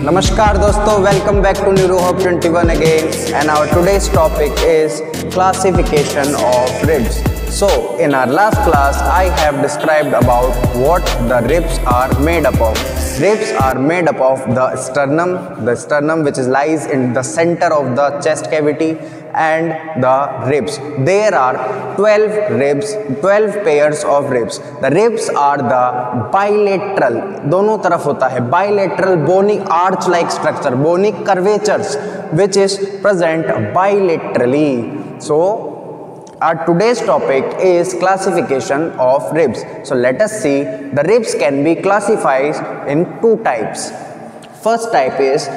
Namaskar dosto, welcome back to NeuroHub 21 again, and our today's topic is classification of ribs. So in our last class I have described about what the ribs are made up of. Ribs are made up of the sternum which lies in the center of the chest cavity, and the ribs. There are 12 ribs, 12 pairs of ribs. The ribs are the bilateral, दोनों तरफ होता है, bilateral bony arch like structure, bony curvatures which is present bilaterally. So our today's topic is classification of ribs. So let us see, the ribs can be classified in two types. First type is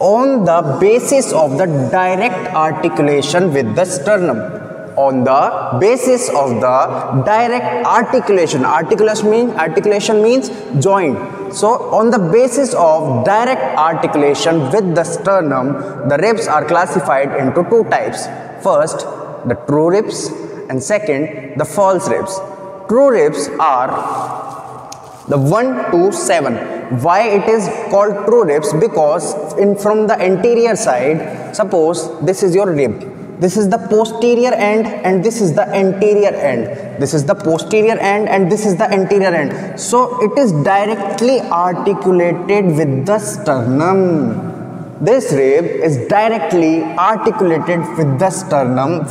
on the basis of the direct articulation with the sternum. On the basis of the direct articulation, articulation means joint. So on the basis of direct articulation with the sternum, the ribs are classified into two types. First, the true ribs, and second, the false ribs. True ribs are the 1 to 7. Why it is called true ribs? Because from the anterior side, suppose this is your rib, this is the posterior end and this is the anterior end, this is the posterior end and this is the anterior end. So it is directly articulated with the sternum. This rib is directly articulated with the sternum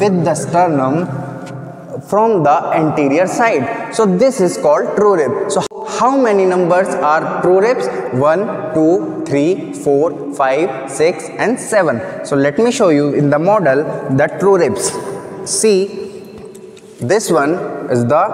from the anterior side. So this is called true rib. So how many numbers are true ribs? 1, 2, 3, 4, 5, 6 and 7. So let me show you in the model the true ribs. See, this one is the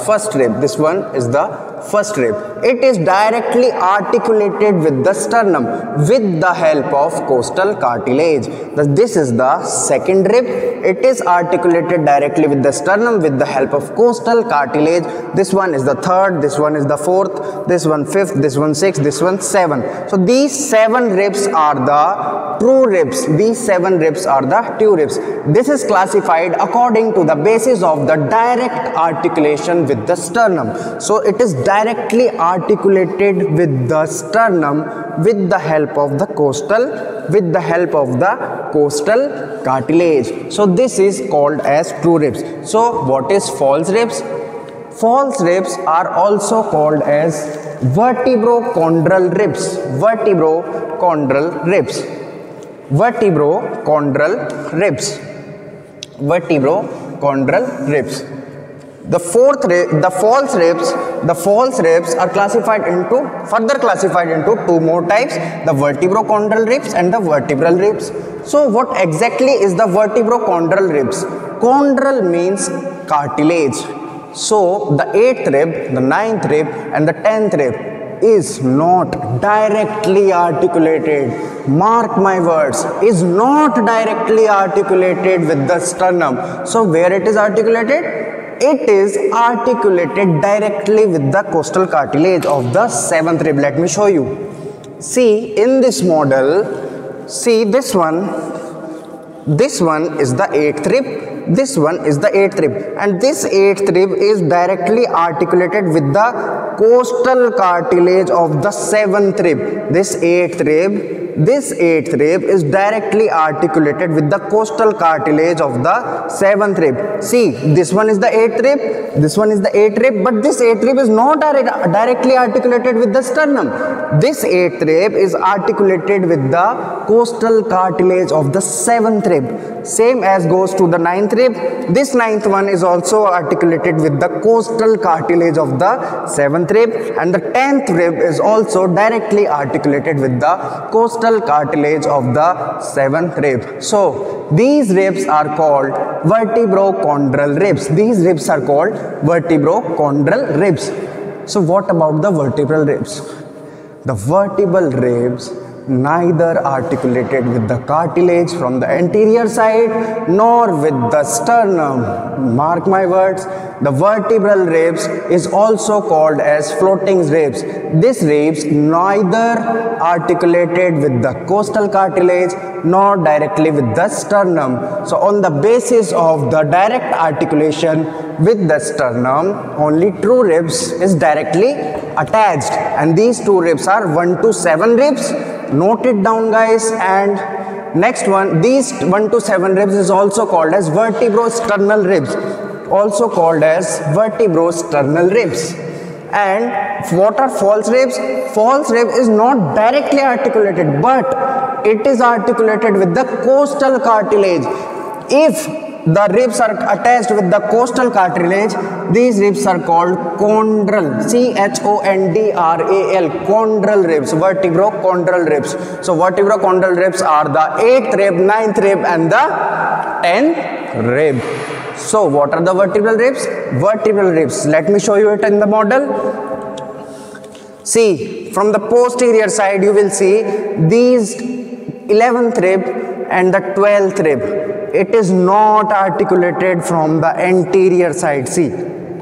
first rib. This one is the first rib. It is directly articulated with the sternum with the help of costal cartilage. This is the second rib. It is articulated directly with the sternum with the help of costal cartilage. This one is the third, this one is the fourth, this one fifth, this one sixth, this one seventh. So these 7 ribs are the true ribs. These 7 ribs are the true ribs. This is classified according to the basis of the direct articulation with the sternum. So it is directly articulated with the sternum with the help of the costal cartilage. So this is called as true ribs. So what is false ribs? False ribs are also called as vertebrochondral ribs. Vertebrochondral ribs. The false ribs are further classified into two more types, the vertebrochondral ribs and the vertebral ribs. So what exactly is the vertebrochondral ribs? Chondral means cartilage. So the 8th rib, the 9th rib and the 10th rib is not directly articulated. Mark my words, is not directly articulated with the sternum. So where it is articulated? It is articulated directly with the costal cartilage of the 7th rib. Let me show you. See, in this model, see this one is the 8th rib, this one is the 8th rib, and this 8th rib is directly articulated with the costal cartilage of the 7th rib. This 8th rib is directly articulated with the costal cartilage of the 7th rib. See, this one is the 8th rib, this one is the 8th rib, but this 8th rib is not directly articulated with the sternum. This 8th rib is articulated with the costal cartilage of the 7th rib. Same as goes to the 9th rib. This 9th one is also articulated with the costal cartilage of the 7th rib, and the 10th rib is also directly articulated with the costal cartilage of the 7th rib. So these ribs are called vertebrochondral ribs. These ribs are called vertebrochondral ribs. So what about the vertebral ribs? The vertebral ribs neither articulated with the cartilage from the anterior side nor with the sternum. Mark my words, the vertebral ribs is also called as floating ribs. These ribs neither articulated with the costal cartilage nor directly with the sternum. So on the basis of the direct articulation with the sternum, only two ribs is directly attached, and these two ribs are 1 to 7 ribs. Note it down, guys. And next one, these 1 to 7 ribs is also called as vertebrosternal ribs, also called as vertebrosternal ribs. And what are false ribs? False rib is not directly articulated, but it is articulated with the costal cartilage. If the ribs are attached with the costal cartilage, these ribs are called chondral, chondral, chondral ribs, vertebrochondral ribs. So vertebrochondral ribs are the 8th rib, 9th rib and the 10th rib. So what are the vertebral ribs? Vertebral ribs, let me show you it in the model. See, from the posterior side you will see these 11th rib and the 12th rib. It is not articulated from the anterior side. See,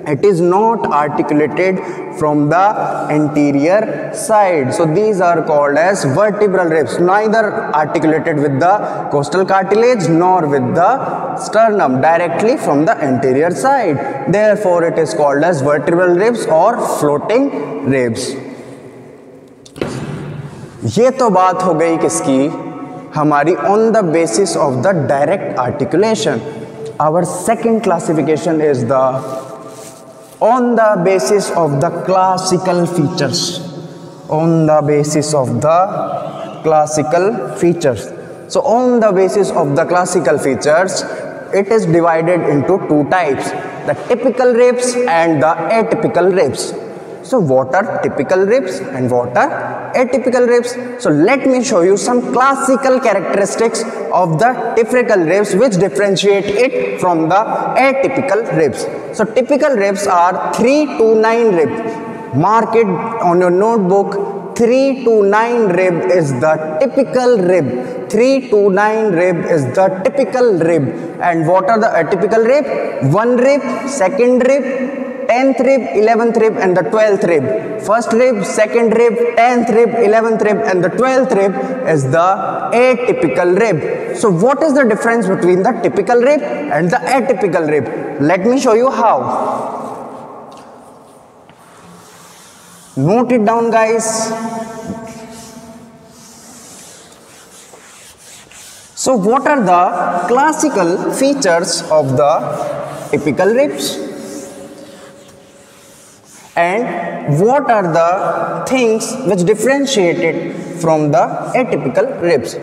it is not articulated from the anterior side. So these are called as vertebral ribs, neither articulated with the costal cartilage nor with the sternum, directly from the anterior side. Therefore it is called as vertebral ribs or floating ribs. ये तो बात हो गई किसकी, हमारी on the basis of the direct articulation. Our second classification is the on the basis of the classical features. On the basis of the classical features. So on the basis of the classical features, it is divided into two types, the typical ribs and the atypical ribs. So what are typical ribs and what are atypical ribs? So let me show you some classical characteristics of the typical ribs which differentiate it from the atypical ribs. So typical ribs are 3 to 9 rib. Mark it on your notebook. 3 to 9 rib is the typical rib. 3 to 9 rib is the typical rib. And what are the atypical rib? 1 rib, 2nd rib, 10th rib, 11th rib and the 12th rib. 1st rib, 2nd rib, 10th rib, 11th rib and the 12th rib is the atypical rib. So what is the difference between the typical rib and the atypical rib? Let me show you how. Note it down, guys. So what are the classical features of the typical ribs? And what are the things which differentiate it from the atypical ribs?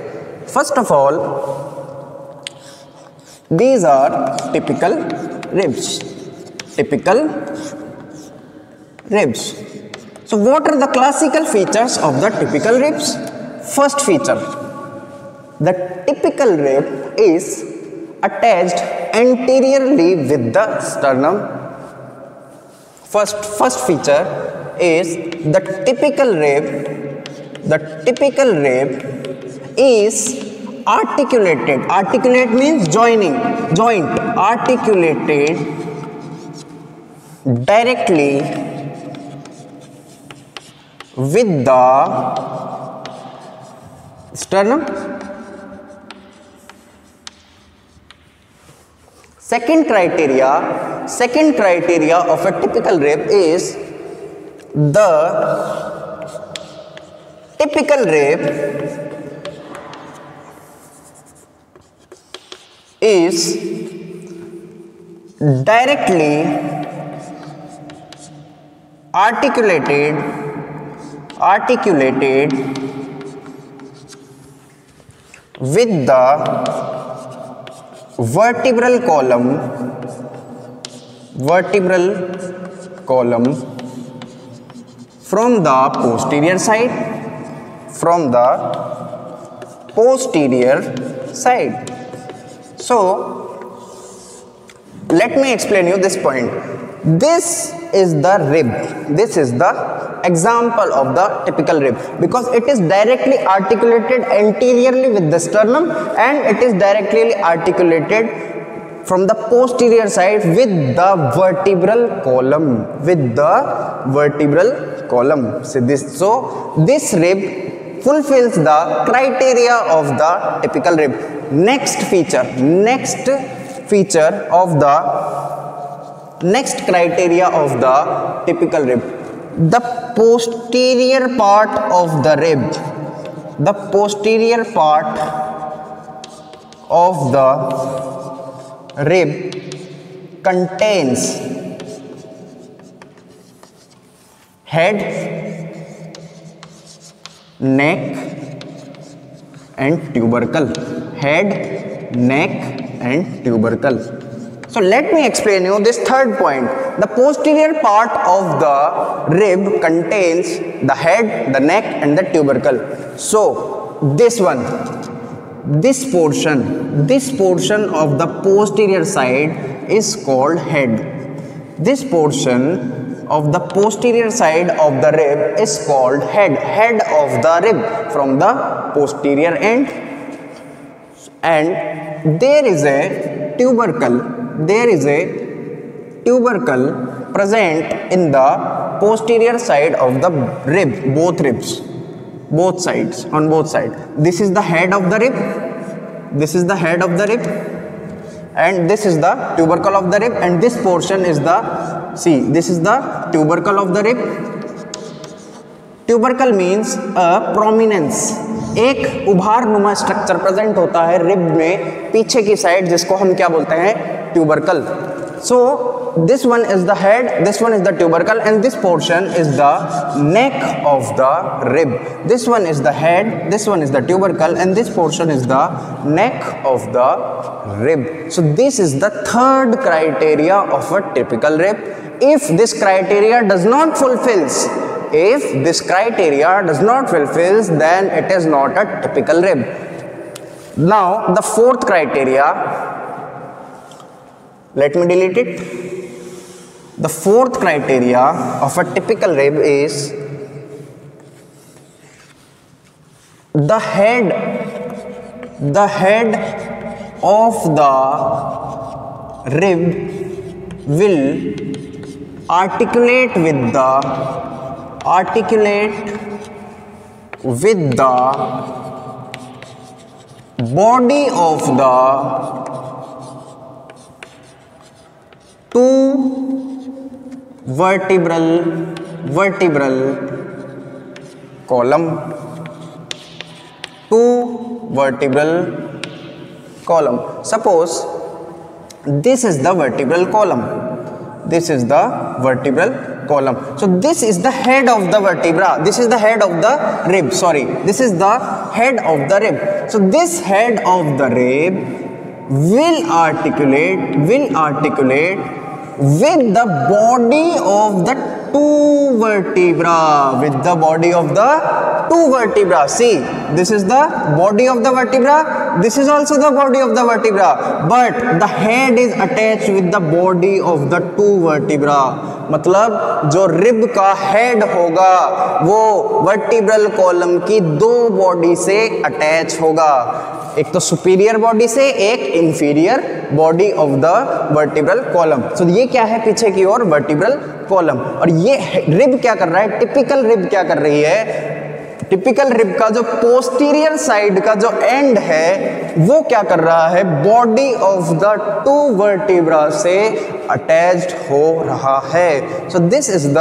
First of all, these are typical ribs. Typical ribs. So what are the classical features of the typical ribs? First feature, the typical rib is attached anteriorly with the sternum. First feature is the typical rib. The typical rib is articulated. Articulate means joining, joint. Articulated directly with the sternum. Second criteria of a typical rib is the typical rib is directly articulated with the vertebral column from the posterior side, So let me explain you this point. This is the rib. This is the example of the typical rib because it is directly articulated anteriorly with the sternum and it is directly articulated from the posterior side with the vertebral column. So this rib fulfills the criteria of the typical rib. Next criteria of the typical rib. The posterior part of the rib. The posterior part of the rib contains head, neck and tubercle. Head, neck and tubercle. So let me explain you this third point. The posterior part of the rib contains the head, the neck and the tubercle. So this portion of the posterior side is called head. This portion of the posterior side of the rib is called head of the rib from the posterior end. And there is a tubercle present in the posterior side of the rib, both sides. This is the head of the rib, and this is the tubercle of the rib, and this portion is this is the tubercle of the rib. Tubercle means a prominence. एक उभारनुमा structure present होता है rib में पीछे की side, जिसको हम क्या बोलते हैं, tubercle. So this one is the head, this one is the tubercle, and this portion is the neck of the rib. This one is the head, this one is the tubercle, and this portion is the neck of the rib. So this is the third criteria of a typical rib. If this criteria does not fulfills, then it is not a typical rib. Now the fourth criteria, let me delete it. The fourth criteria of a typical rib is the head of the rib will articulate with the body of the two vertebral column. Suppose this is the vertebral column. So this is the head of the vertebra. This is the head of the rib. This is the head of the rib. So this head of the rib will articulate with the body of the two vertebra. See, this is the body of the vertebra. This is also the body of the vertebra. But the head is attached with the body of the two vertebra. मतलब जो rib का head होगा वो vertebral column की दो body से attach होगा, एक तो सुपीरियर बॉडी से, एक inferior body of the vertebral column. So ये क्या है, पीछे की ओर वर्टिब्रल कॉलम. और ये रिब क्या कर रहा है, टिपिकल रिब क्या कर रही है, टिपिकल रिब का जो पोस्टीरियर साइड का जो एंड है वो क्या कर रहा है, body of the two vertebra से अटैच्ड हो रहा है. So this is the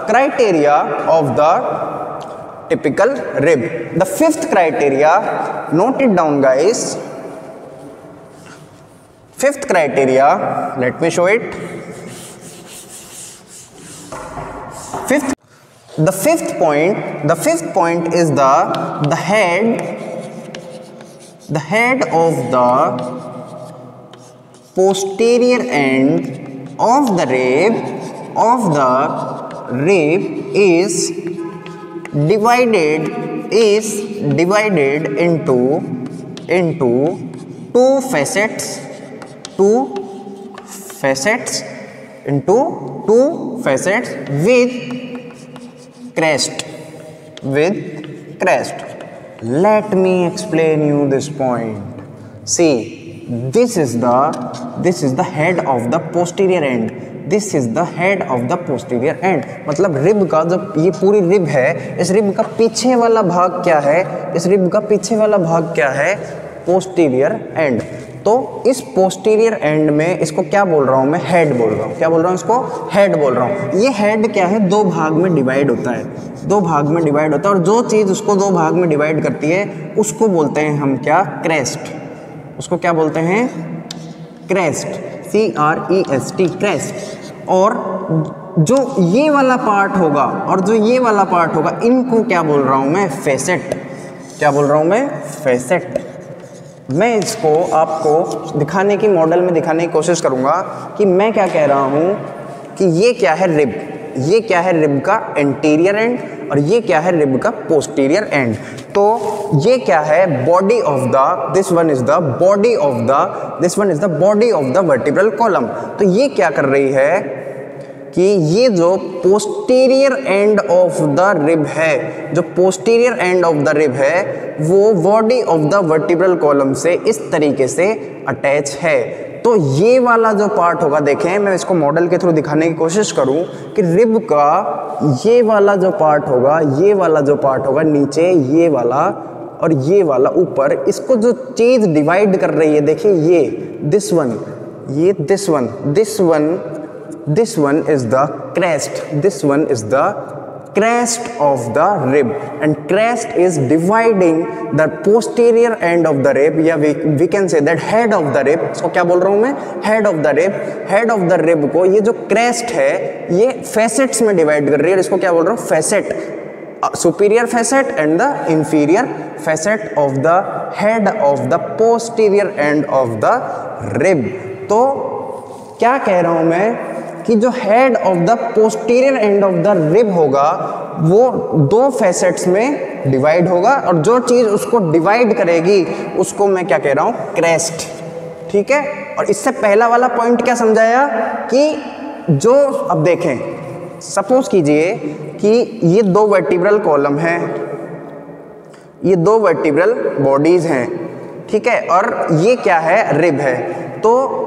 criteria of the typical rib. The fifth criteria, note it down guys. Fifth criteria, let me show it. The fifth point is the head of the posterior end of the rib is divided into two facets with crest. Let me explain you this point. See, this is the head of the posterior end. This is the head of the posterior and. मतलब rib का जो ये पूरी rib है, इस rib का पीछे वाला भाग क्या है, इस रिब का पीछे वाला भाग क्या है, पोस्टीरियर एंड। तो इस पोस्टीरियर एंड में इसको क्या बोल रहा हूँ मैं, हेड बोल रहा हूँ। क्या बोल रहा हूँ इसको, हेड बोल रहा हूँ। ये हेड क्या है, दो भाग में डिवाइड होता है, दो भाग में डिवाइड होता है, और जो चीज़ उसको दो भाग में डिवाइड करती है उसको बोलते हैं हम क्या, क्रेस्ट। उसको क्या बोलते हैं, क्रेस्ट, CREST, क्रेस्ट। और जो ये वाला पार्ट होगा और जो ये वाला पार्ट होगा, इनको क्या बोल रहा हूँ मैं, फेसेट। क्या बोल रहा हूँ मैं, फेसेट। मैं इसको आपको दिखाने की, मॉडल में दिखाने की कोशिश करूँगा कि मैं क्या कह रहा हूँ कि ये क्या है, रिब। ये क्या है, रिब का एंटीरियर एंड, और ये क्या है, रिब का पोस्टीरियर एंड। तो ये क्या है, body of the, this one is the body of the, this one is the body of the vertebral column. तो ये क्या कर रही है कि ये जो posterior end of the rib है, जो posterior end of the rib है, वो body of the vertebral column से इस तरीके से अटैच है। तो ये वाला जो पार्ट होगा, देखें मैं इसको मॉडल के थ्रू दिखाने की कोशिश करूं कि रिब का ये वाला जो पार्ट होगा, ये वाला जो पार्ट होगा नीचे, ये वाला और ये वाला ऊपर, इसको जो चीज़ डिवाइड कर रही है, देखिए ये दिस वन, ये this one, this one is the crest, this one is the crest of the rib, and crest is dividing the posterior end of the rib, या we can say that head of the rib। इसको क्या बोल रहा हूँ मैं, head of the rib। head of the rib को ये जो crest है ये facets में डिवाइड कर रही है, इसको क्या बोल रहा हूँ, facet, superior facet and the inferior facet of the head of the posterior end of the rib। तो क्या कह रहा हूँ मैं कि जो head of the posterior end of the rib होगा वो दो फैसेट्स में डिवाइड होगा, और जो चीज़ उसको डिवाइड करेगी उसको मैं क्या कह रहा हूँ, क्रेस्ट। ठीक है। और इससे पहला वाला पॉइंट क्या समझाया कि जो, अब देखें, सपोज कीजिए कि ये दो वर्टिब्रल कॉलम है, ये दो वर्टिब्रल बॉडीज हैं, ठीक है, और ये क्या है, रिब है। तो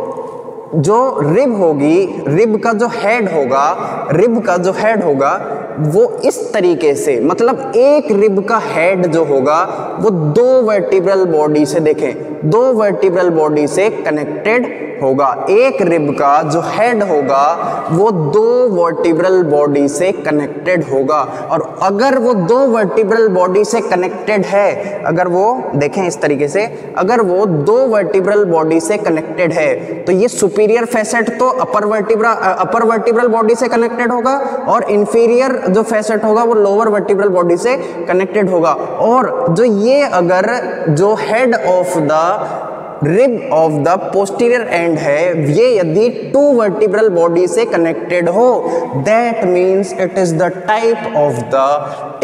जो रिब होगी, रिब का जो हेड होगा, रिब का जो हेड होगा वो इस तरीके से, मतलब एक रिब का हेड जो होगा वो दो वर्टिब्रल बॉडी से, देखें, दो वर्टिब्रल बॉडी से कनेक्टेड होगा। एक रिब का जो हेड होगा वो दो वर्टिब्रल बॉडी से कनेक्टेड होगा, और अगर वो दो वर्टिब्रल बॉडी से कनेक्टेड है, अगर वो देखें इस तरीके से, अगर वो दो वर्टिब्रल बॉडी से कनेक्टेड है तो ये सुपीरियर फैसेट तो अपर वर्टिब्रल बॉडी से कनेक्टेड होगा, और इंफीरियर जो फैसेट होगा वो लोअर वर्टिब्रल बॉडी से कनेक्टेड होगा। और जो ये अगर जो head of the rib of the posterior and है, ये यदि टू वर्टिब्रल बॉडी से कनेक्टेड हो, that means it is the type of the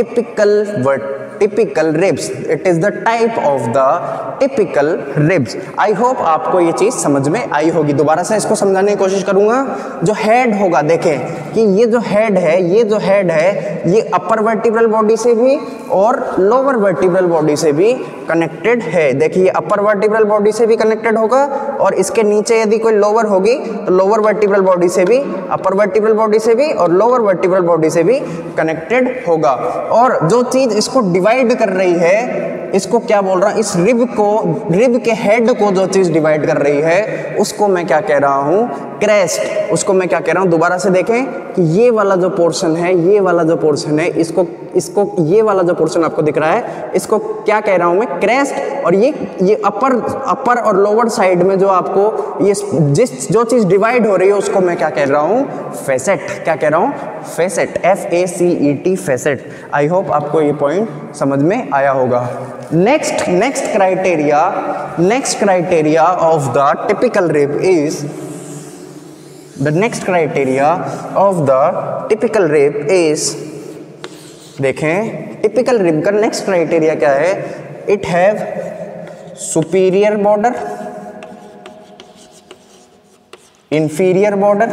typical ribs. It is the type of the typical ribs. I hope आपको ये चीज़ समझ में आई होगी। दोबारा से इसको समझाने की कोशिश करूंगा। जो हेड होगा, देखें कि ये जो हेड है, ये जो हेड है, ये अपर वर्टिब्रल बॉडी से भी और लोअर वर्टिब्रल बॉडी से भी कनेक्टेड है। देखिए अपर वर्टिब्रल बॉडी से भी कनेक्टेड होगा, और इसके नीचे यदि कोई लोअर होगी तो लोअर वर्टिब्रल बॉडी से भी, अपर वर्टिब्रल बॉडी से भी और लोअर वर्टिब्रल बॉडी से भी कनेक्टेड होगा। और जो चीज़ इसको डिवाइड कर रही है, इसको क्या बोल रहा हूँ, इस रिब को, रिब के हेड को जो चीज़ डिवाइड कर रही है उसको मैं क्या कह रहा हूँ, क्रेस्ट। उसको मैं क्या कह रहा हूँ, दोबारा से देखें कि ये वाला जो पोर्शन है, ये वाला जो पोर्शन है, इसको ये वाला जो पोर्शन आपको दिख रहा है, इसको क्या कह रहा हूँ मैं, क्रेस्ट। और ये अपर और लोअर साइड में जो आपको ये जो चीज़ डिवाइड हो रही है उसको मैं क्या कह रहा हूँ, फेसेट। क्या कह रहा हूँ, facet, FACET, facet. I hope आपको ये पॉइंट समझ में आया होगा। Next criteria of the typical rib is, the next criteria of the typical rib is, देखें टिपिकल रिब का नेक्स्ट क्राइटेरिया क्या है, it have superior border, inferior border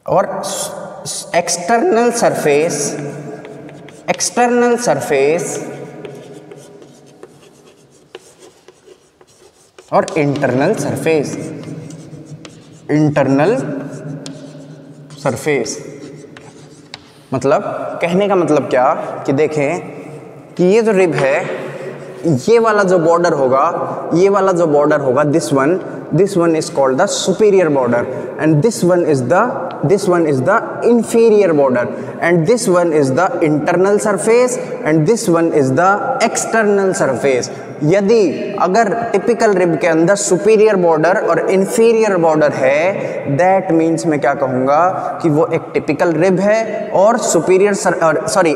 और एक्सटर्नल और इंटरनल सरफेस। इंटरनल सरफेस मतलब कहने का मतलब क्या कि देखें कि ये जो रिब है, ये वाला जो बॉर्डर होगा, ये वाला जो बॉर्डर होगा, this one is called the superior border and this one is the inferior border and this one is the internal surface and this one is the external surface। यदि अगर टिपिकल रिब के अंदर superior border और inferior border है, that means मैं क्या कहूँगा कि वो एक टिपिकल रिब है, और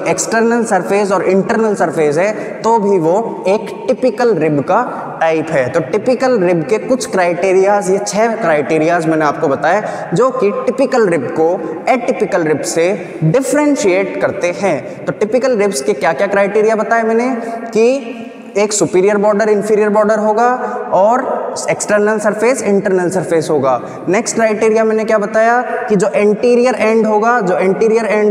एक्सटर्नल सरफेस और इंटरनल सरफेस है तो भी वो एक टिपिकल रिब का टाइप है। तो टिपिकल रिब के कुछ क्राइटेरियाज, ये 6 क्राइटेरियाज मैंने आपको बताया जो कि टिपिकल रिब को एटिपिकल रिब से डिफरेंशिएट करते हैं। तो टिपिकल रिब्स के क्या क्या क्राइटेरिया बताए मैंने कि एक सुपीरियर बॉर्डर इंफीरियर बॉर्डर होगा और एक्सटर्नल सरफेस इंटरनल सरफेस होगा। नेक्स्ट क्राइटेरिया मैंने क्या बताया कि जो एंटीरियर एंड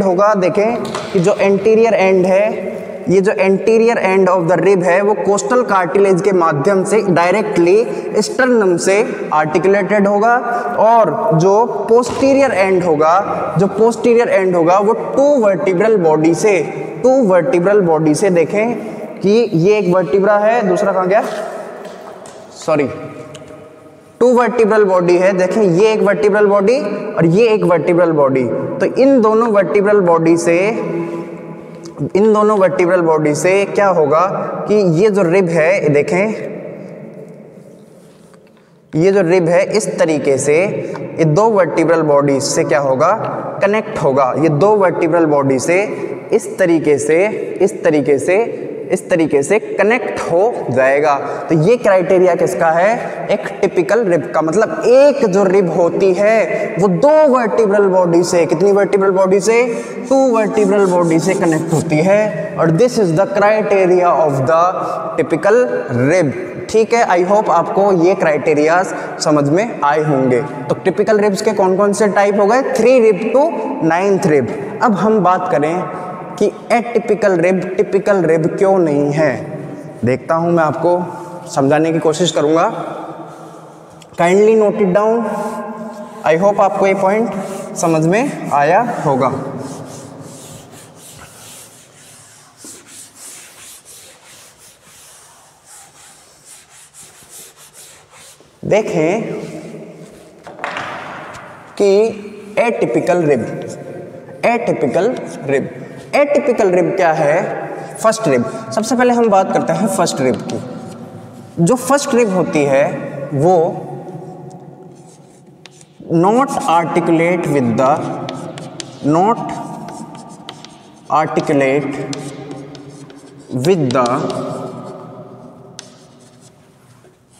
होगा, देखें कि जो एंटीरियर एंड है, ये जो anterior end of the rib है वो कोस्टल कार्टिलेज के माध्यम से डायरेक्टली स्टर्नम से आर्टिकुलेटेड होगा, और जो पोस्टीरियर एंड होगा वो टू वर्टिब्रल बॉडी से देखें कि ये एक वर्टिब्रा है, दूसरा कहाँ गया, टू वर्टिब्रल बॉडी है, देखें ये एक वर्टिब्रल बॉडी और ये एक वर्टिब्रल बॉडी। तो इन दोनों वर्टिब्रल बॉडी से क्या होगा कि ये जो रिब है, देखें ये जो रिब है इस तरीके से ये 2 वर्टिब्रल बॉडी से क्या होगा, कनेक्ट होगा। ये 2 वर्टिब्रल बॉडी से इस तरीके से कनेक्ट हो जाएगा। तो ये क्राइटेरिया किसका है, एक टिपिकल रिब का। मतलब एक जो रिब होती है वो 2 वर्टिब्रल बॉडी से, कितनी वर्टिब्रल बॉडी से, 2 वर्टिब्रल बॉडी से कनेक्ट होती है, और this is the criteria of the typical rib. ठीक है, आई होप आपको ये क्राइटेरियाज समझ में आए होंगे। तो टिपिकल रिब्स के कौन कौन से टाइप हो गए, 3 रिब टू 9th रिब। अब हम बात करें कि एटिपिकल रिब टिपिकल रिब क्यों नहीं है, देखता हूं, मैं आपको समझाने की कोशिश करूंगा। Kindly note it down. I hope आपको ये पॉइंट समझ में आया होगा। देखें कि एटिपिकल रिब क्या है, फर्स्ट रिब। सबसे पहले हम बात करते हैं फर्स्ट रिब की। जो फर्स्ट रिब होती है वो not articulate with the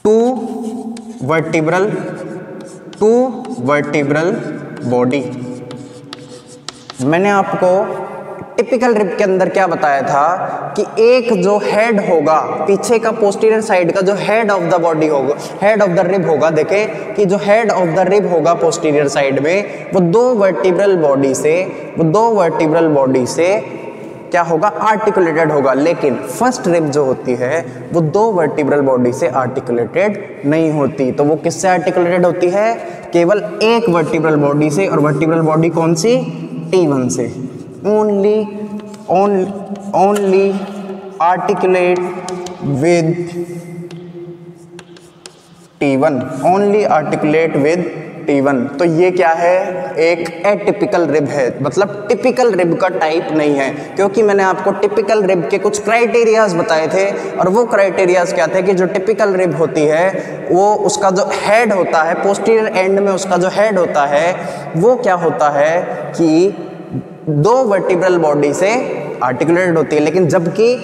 two vertebral body. मैंने आपको टिपिकल रिब के अंदर क्या बताया था कि एक जो हेड होगा, पीछे का पोस्टीरियर साइड का जो हेड ऑफ द बॉडी होगा, हेड ऑफ द रिब होगा, देखें कि जो हेड ऑफ द रिब होगा पोस्टीरियर साइड में, वो 2 वर्टिब्रल बॉडी से क्या होगा, आर्टिकुलेटेड होगा। लेकिन फर्स्ट रिब जो होती है वो 2 वर्टिब्रल बॉडी से आर्टिकुलेटेड नहीं होती। तो वो किससे आर्टिकुलेटेड होती है, केवल एक वर्टिब्रल बॉडी से, और वर्टिब्रल बॉडी कौन सी, T1 से। only articulate with T1। तो ये क्या है, एक एटिपिकल रिब है, मतलब टिपिकल रिब का टाइप नहीं है, क्योंकि मैंने आपको टिपिकल रिब के कुछ क्राइटेरियाज बताए थे, और वो क्राइटेरियाज क्या थे कि जो टिपिकल रिब होती है वो उसका जो हेड होता है, पोस्टीरियर एंड में उसका जो हेड होता है वो क्या होता है कि 2 वर्टिब्रल बॉडी से आर्टिकुलेटेड होती है। लेकिन जबकि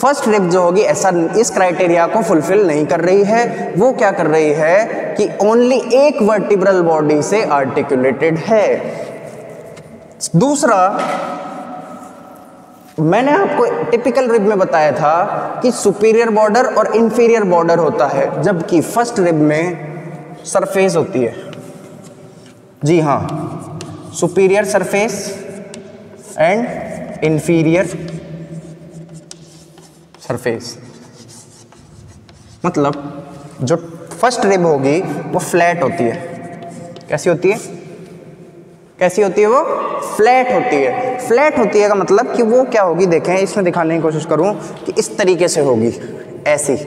फर्स्ट रिब जो होगी ऐसा इस क्राइटेरिया को फुलफिल नहीं कर रही है, वो क्या कर रही है कि ओनली एक वर्टिब्रल बॉडी से आर्टिकुलेटेड है। दूसरा, मैंने आपको टिपिकल रिब में बताया था कि सुपीरियर बॉर्डर और इंफीरियर बॉर्डर होता है, जबकि फर्स्ट रिब में सरफेस होती है। जी हाँ, superior surface and inferior surface. मतलब जो फर्स्ट रिब होगी वो फ्लैट होती है। कैसी होती है? कैसी होती है वो? फ्लैट होती है। फ्लैट होती है का मतलब कि वो क्या होगी, देखें इसमें दिखाने की कोशिश करूं कि इस तरीके से होगी, ऐसी,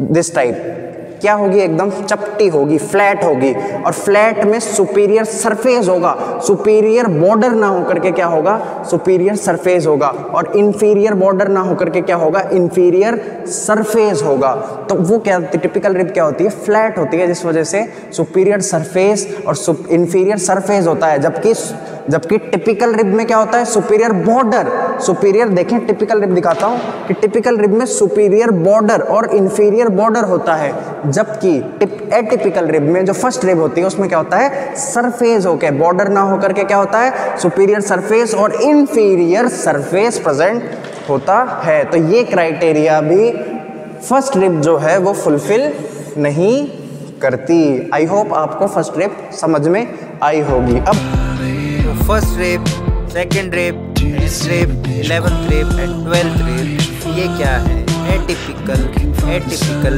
दिस टाइप। क्या होगी? एकदम चपटी होगी, फ्लैट होगी। और फ्लैट में सुपीरियर सरफेस होगा, सुपीरियर बॉर्डर ना होकर के क्या होगा? सुपीरियर सरफेस होगा। और इंफीरियर बॉर्डर ना होकर के क्या होगा? इंफीरियर सरफेस होगा। तो वो क्या, टिपिकल रिब क्या होती है? फ्लैट होती है, जिस वजह से सुपीरियर सरफेस और इंफीरियर सरफेस होता है। जबकि टिपिकल रिब में क्या होता है? Superior border. सुपीरियर, देखें टिपिकल रिब दिखाता हूं कि टिपिकल रिब में सुपीरियर बॉर्डर और इंफीरियर बॉर्डर होता है, जबकि एटिपिकल रिब में जो फर्स्ट रिब होती है उसमें क्या होता है? सरफेस होके, बॉर्डर ना होकर के क्या होता है? सुपीरियर सरफेस और इंफीरियर सरफेस प्रेजेंट होता है। तो ये क्राइटेरिया भी फर्स्ट रिब जो है वो फुलफिल नहीं करती। आई होप आपको फर्स्ट रिब समझ में आई होगी। अब first rape, second rape, 10th rape, 11th rape and 12th rape, ये क्या है? एटिपिकल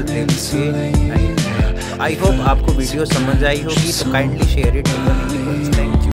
रेप के। आई होप आपको वीडियो समझ आई होगी, तो kindly share it. Thank you.